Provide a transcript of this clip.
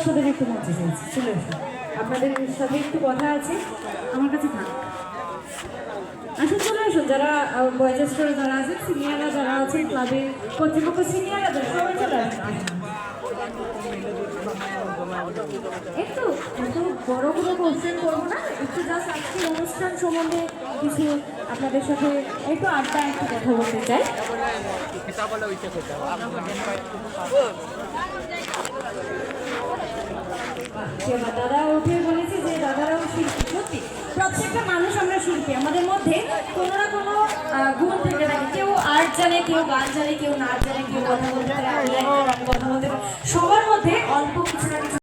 বয়স্কদের একটু মঞ্চে চাইছি, চলে এসো, আপনাদের সাথে একটু কথা আছে আমার কাছে থাক। আসুন চলে আসুন, যারা বয়োজ্যেষ্ঠ যারা আছেন, সিনিয়ররা যারা আছেন, ক্লাবের কর্তৃপক্ষ সিনিয়ররা সবাই চলে আসুন। একটু এত বড় কোনো কোশ্চেন করবো না, একটু জাস্ট আজকের অনুষ্ঠান সম্বন্ধে কিছু আপনাদের সাথে একটু আড্ডা একটু কথা বলতে চাই। দাদা উঠে বলেছে যে দাদারাও শিল্পী, সত্যি প্রত্যেকটা মানুষ আমরা শিল্পী, আমাদের মধ্যে কোনো না কোনো গুণ থেকে থাকে, কেউ আর্ট জানে, কেউ গান জানে, কেউ নাচ জানে, কেউ কথা বলতে